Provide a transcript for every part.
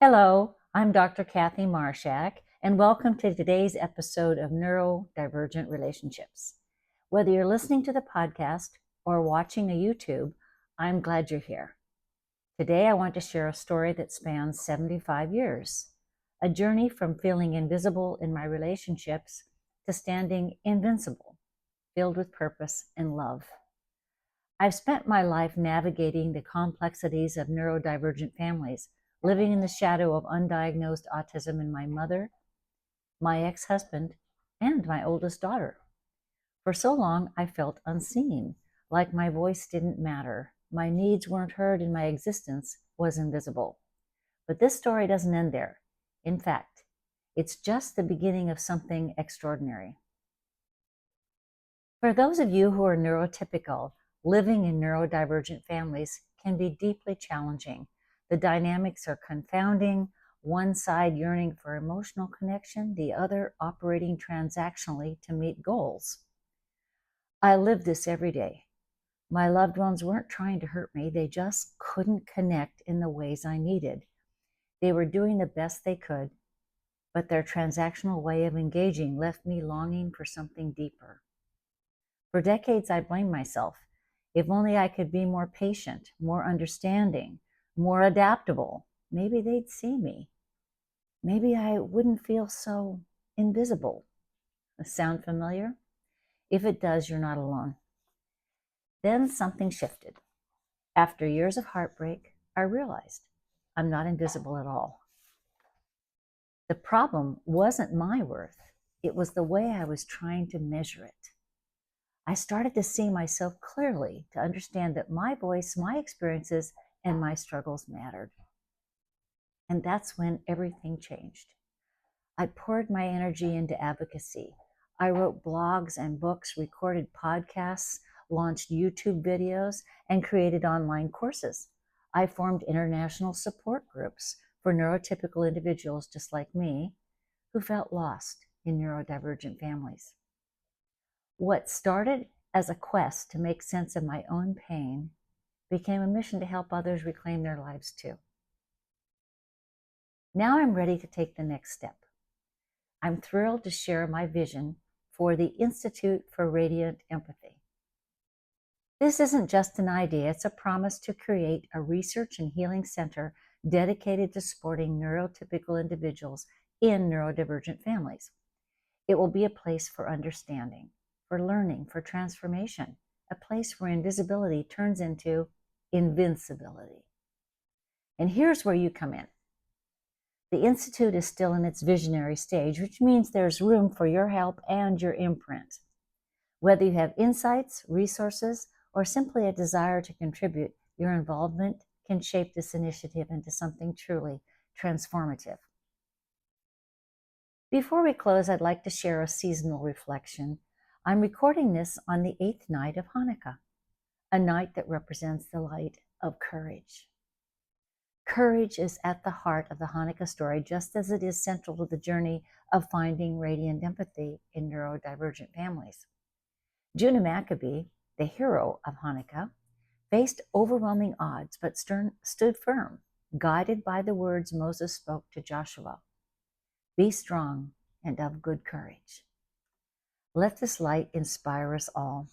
Hello, I'm Dr. Kathy Marshak, and welcome to today's episode of Neurodivergent Relationships. Whether you're listening to the podcast or watching a YouTube, I'm glad you're here. Today, I want to share a story that spans 75 years, a journey from feeling invisible in my relationships to standing invincible, filled with purpose and love. I've spent my life navigating the complexities of neurodivergent families, living in the shadow of undiagnosed autism in my mother, my ex-husband, and my oldest daughter. For so long, I felt unseen, like my voice didn't matter, my needs weren't heard, and my existence was invisible. But this story doesn't end there. In fact, it's just the beginning of something extraordinary. For those of you who are neurotypical, living in neurodivergent families can be deeply challenging. The dynamics are confounding, one side yearning for emotional connection, the other operating transactionally to meet goals. I live this every day. My loved ones weren't trying to hurt me, they just couldn't connect in the ways I needed. They were doing the best they could, but their transactional way of engaging left me longing for something deeper. For decades, I blamed myself. If only I could be more patient, more understanding, more adaptable, maybe they'd see me. Maybe I wouldn't feel so invisible. Sound familiar? If it does, you're not alone. Then something shifted. After years of heartbreak, I realized I'm not invisible at all. The problem wasn't my worth. It was the way I was trying to measure it. I started to see myself clearly, to understand that my voice, my experiences, and my struggles mattered. And that's when everything changed. I poured my energy into advocacy. I wrote blogs and books, recorded podcasts, launched YouTube videos, and created online courses. I formed international support groups for neurotypical individuals just like me who felt lost in neurodivergent families. What started as a quest to make sense of my own pain became a mission to help others reclaim their lives too. Now I'm ready to take the next step. I'm thrilled to share my vision for the Institute for Radiant Empathy. This isn't just an idea, it's a promise to create a research and healing center dedicated to supporting neurotypical individuals in neurodivergent families. It will be a place for understanding, for learning, for transformation, a place where invisibility turns into invincibility. And here's where you come in. The Institute is still in its visionary stage, which means there's room for your help and your imprint. Whether you have insights, resources, or simply a desire to contribute, your involvement can shape this initiative into something truly transformative. Before we close, I'd like to share a seasonal reflection. I'm recording this on the 8th night of Hanukkah, a night that represents the light of courage. Courage is at the heart of the Hanukkah story, just as it is central to the journey of finding radiant empathy in neurodivergent families. Judah Maccabee, the hero of Hanukkah, faced overwhelming odds but stood firm, guided by the words Moses spoke to Joshua. Be strong and of good courage. Let this light inspire us all.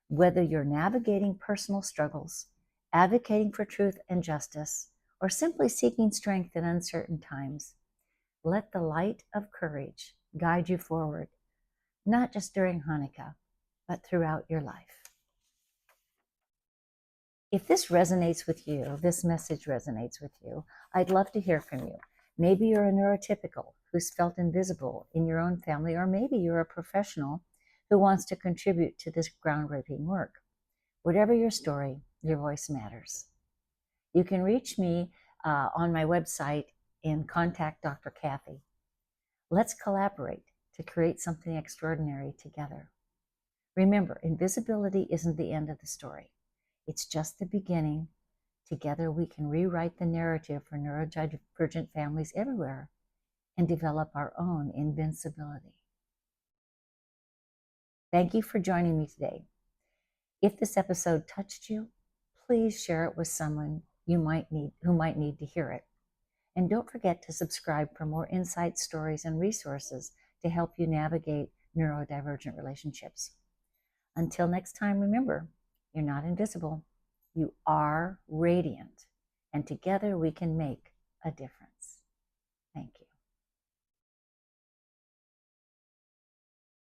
Whether you're navigating personal struggles, advocating for truth and justice, or simply seeking strength in uncertain times, let the light of courage guide you forward, not just during Hanukkah, but throughout your life. If this resonates with you, this message resonates with you, I'd love to hear from you. Maybe you're a neurotypical who's felt invisible in your own family, or maybe you're a professional who wants to contribute to this groundbreaking work. Whatever your story, your voice matters. You can reach me on my website and contact Dr. Kathy. Let's collaborate to create something extraordinary together. Remember, invisibility isn't the end of the story. It's just the beginning. Together we can rewrite the narrative for neurodivergent families everywhere and develop our own invincibility. Thank you for joining me today. If this episode touched you, please share it with someone who might need to hear it. And don't forget to subscribe for more insights, stories, and resources to help you navigate neurodivergent relationships. Until next time, remember, you're not invisible. You are radiant. And together we can make a difference. Thank you.